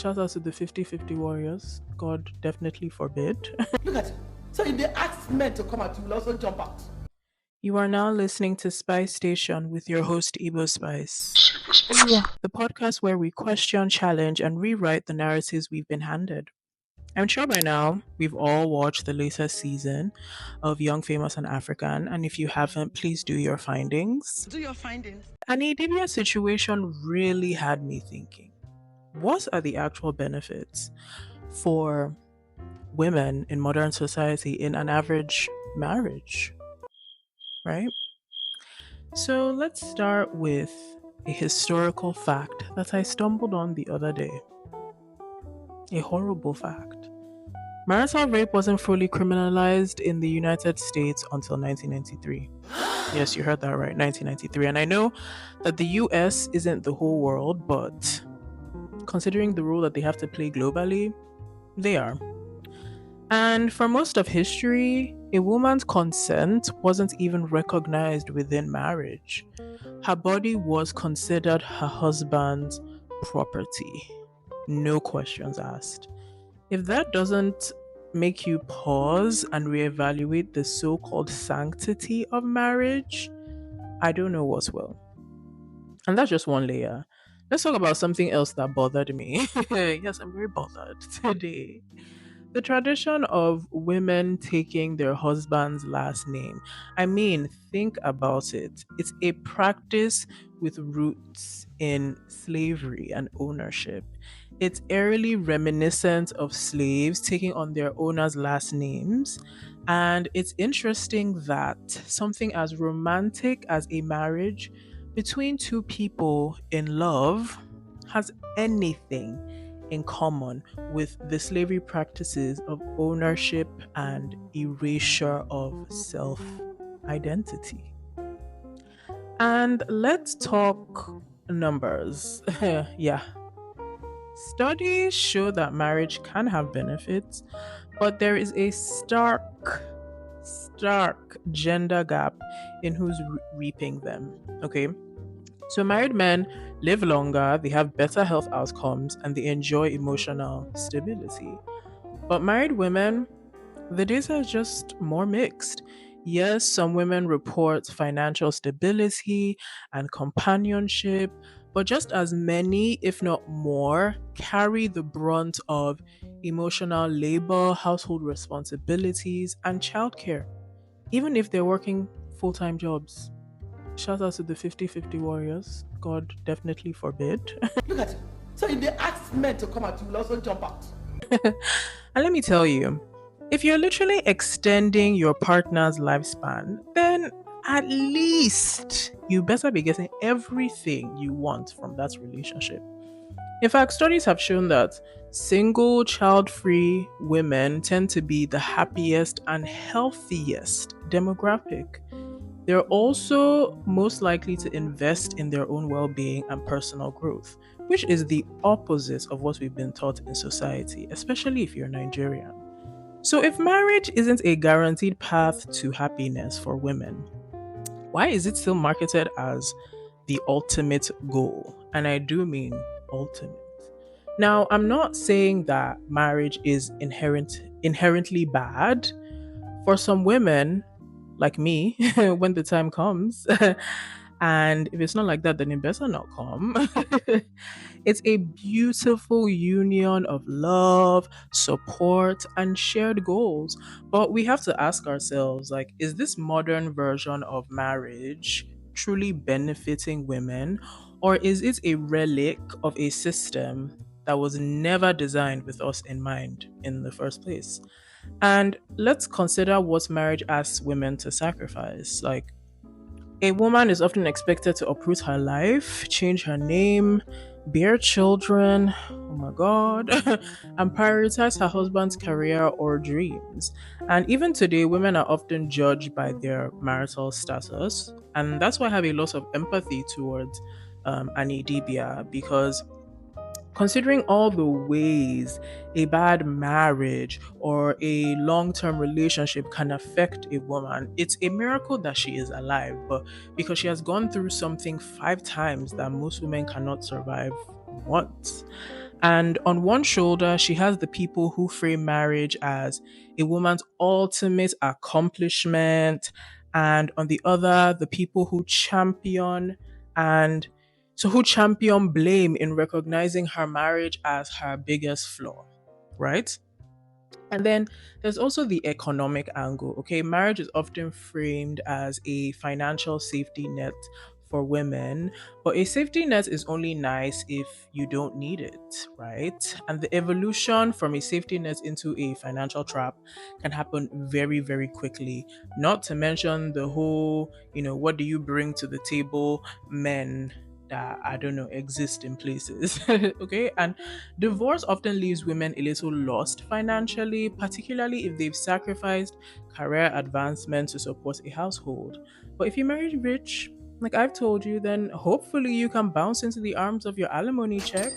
Shout out to the 50-50 warriors. God definitely forbid. Look at it. So if they ask men to come out, you will also jump out. You are now listening to Spice Station with your host, Ebo Spice, the podcast where we question, challenge, and rewrite the narratives we've been handed. I'm sure by now we've all watched the latest season of Young, Famous, and African, and if you haven't, please do your findings. Do your findings. Annie Idibia's situation really had me thinking, what are the actual benefits for women in modern society in an average marriage, right? So let's start with a historical fact that I stumbled on the other day. A horrible fact. Marital rape wasn't fully criminalized in the United States until 1993. Yes, you heard that right, 1993. And I know that the US isn't the whole world, but considering the role that they have to play globally, they are. And for most of history, a woman's consent wasn't even recognized within marriage. Her body was considered her husband's property. No questions asked. If that doesn't make you pause and reevaluate the so called sanctity of marriage, I don't know what will. And that's just one layer. Let's talk about something else that bothered me. Yes, I'm very bothered today. The tradition of women taking their husband's last name. I mean, think about it. It's a practice with roots in slavery and ownership. It's eerily reminiscent of slaves taking on their owners' last names. And it's interesting that something as romantic as a marriage between two people in love has anything in common with the slavery practices of ownership and erasure of self identity. And let's talk numbers. Yeah. Studies show that marriage can have benefits, but there is a stark gender gap in who's reaping them. Okay. So, married men live longer, they have better health outcomes, and they enjoy emotional stability. But married women, the data is just more mixed. Yes, some women report financial stability and companionship, but just as many, if not more, carry the brunt of emotional labor, household responsibilities, and childcare, even if they're working full time jobs. Shout out to the 50-50 warriors. God definitely forbid. Look at it. So if they ask men to come out, you will also jump out. And let me tell you, if you're literally extending your partner's lifespan, then at least you better be getting everything you want from that relationship. In fact, studies have shown that single, child free women tend to be the happiest and healthiest demographic. They're also most likely to invest in their own well being and personal growth, which is the opposite of what we've been taught in society, especially if you're Nigerian. So, if marriage isn't a guaranteed path to happiness for women, why is it still marketed as the ultimate goal? And I do mean ultimate. Now, I'm not saying that marriage is inherently bad. For some women, like me, when the time comes, and if it's not like that, then it better not come. It's a beautiful union of love, support, and shared goals. But we have to ask ourselves, like, is this modern version of marriage truly benefiting women? Or is it a relic of a system that was never designed with us in mind in the first place? And let's consider what marriage asks women to sacrifice. Like, a woman is often expected to uproot her life, change her name, bear children, oh my god, and prioritize her husband's career or dreams. And even today, women are often judged by their marital status. And that's why I have a lot of empathy towards Annie Idibia, because considering all the ways a bad marriage or a long term relationship can affect a woman, it's a miracle that she is alive. But because she has gone through something 5 times that most women cannot survive once. And on one shoulder, she has the people who frame marriage as a woman's ultimate accomplishment. And on the other, the people who champion and who champion blame in recognizing her marriage as her biggest flaw, right? And then there's also the economic angle. Okay, marriage is often framed as a financial safety net for women, but a safety net is only nice if you don't need it, right? And the evolution from a safety net into a financial trap can happen very, very quickly. Not to mention the whole, what do you bring to the table, men that I don't know exist in places. Okay, and divorce often leaves women a little lost financially, particularly if they've sacrificed career advancement to support a household. But if you married rich, like I've told you, then hopefully you can bounce into the arms of your alimony check.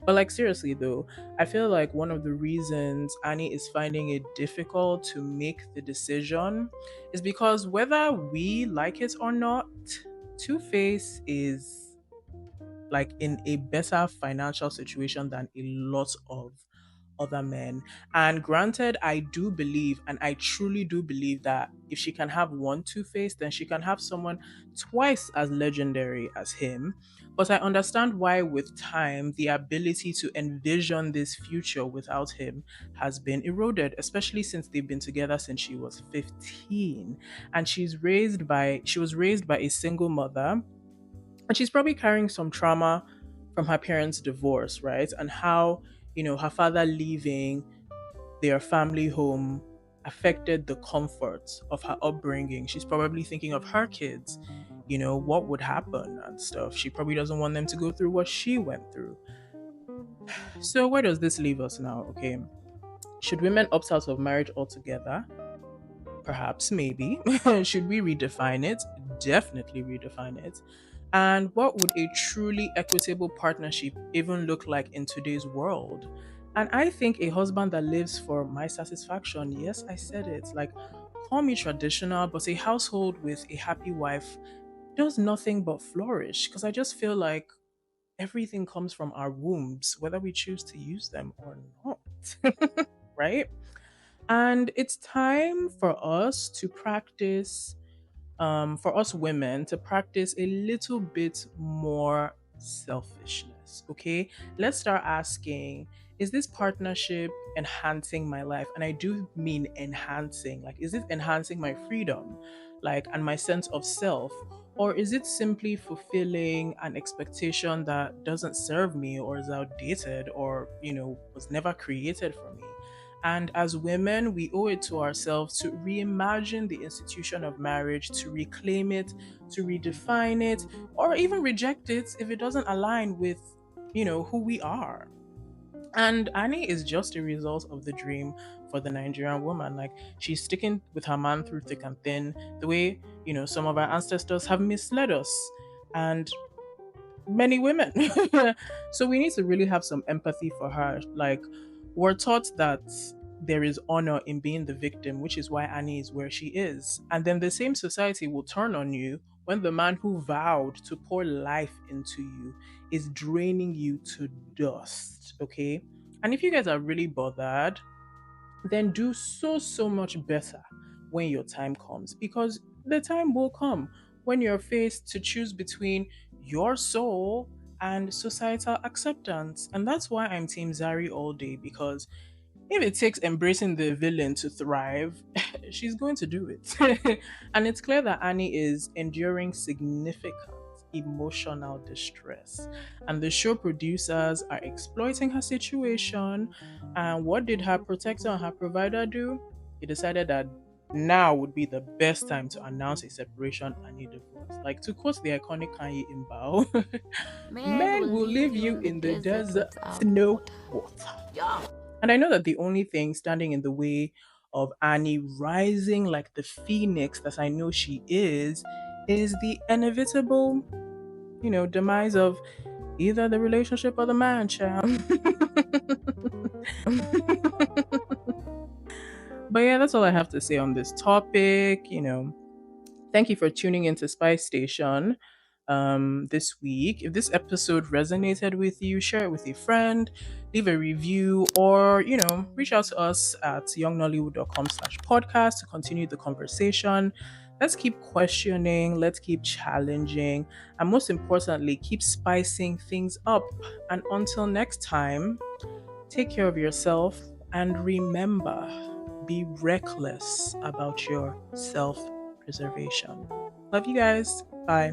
But like seriously though, I feel like one of the reasons Annie is finding it difficult to make the decision is because whether we like it or not, Two Face is like in a better financial situation than a lot of other men. And granted, I do believe, and I truly do believe that if she can have one Two Face, then she can have someone twice as legendary as him. But I understand why, with time, the ability to envision this future without him has been eroded, especially since they've been together since she was 15. And she was raised by a single mother, and she's probably carrying some trauma from her parents' divorce, right? And how, her father leaving their family home affected the comforts of her upbringing. She's probably thinking of her kids, what would happen and stuff. She probably doesn't want them to go through what she went through. So, where does this leave us now? Okay. Should women opt out of marriage altogether? Perhaps, maybe. Should we redefine it? Definitely redefine it. And what would a truly equitable partnership even look like in today's world? And I think a husband that lives for my satisfaction, yes, I said it, like call me traditional, but a household with a happy wife does nothing but flourish because I just feel like everything comes from our wombs, whether we choose to use them or not, right? And it's time for us to practice, for us women to practice a little bit more selfishness. Okay, let's start asking, is this partnership enhancing my life? And I do mean enhancing. Like, is it enhancing my freedom, like, and my sense of self? Or is it simply fulfilling an expectation that doesn't serve me or is outdated or, was never created for me? And as women, we owe it to ourselves to reimagine the institution of marriage, to reclaim it, to redefine it, or even reject it if it doesn't align with, who we are. And Annie is just a result of the dream for the Nigerian woman. Like, she's sticking with her man through thick and thin, the way, some of our ancestors have misled us. And many women. So we need to really have some empathy for her. Like, we're taught that there is honor in being the victim, which is why Annie is where she is. And then the same society will turn on you when the man who vowed to pour life into you is draining you to dust. Okay. And if you guys are really bothered, then do so much better when your time comes, because the time will come when you're faced to choose between your soul and societal acceptance. And that's why I'm team Zari all day, because if it takes embracing the villain to thrive, she's going to do it. And it's clear that Annie is enduring significant emotional distress. And the show producers are exploiting her situation. And what did her protector and her provider do? He decided that now would be the best time to announce a separation and a divorce. Like, to quote the iconic Kanye in Bow, Men will men will leave leave you you in the in the desert desert without with no water. water. Yeah. And I know that the only thing standing in the way of Annie rising like the phoenix that I know she is the inevitable, demise of either the relationship or the man, child. But yeah, that's all I have to say on this topic. Thank you for tuning into Spice Station. this week. If this episode resonated with you, share it with a friend, leave a review, or, reach out to us at youngnollywood.com/podcast to continue the conversation. Let's keep questioning, let's keep challenging, and most importantly, keep spicing things up. And until next time, take care of yourself and remember, be reckless about your self preservation. Love you guys. Bye.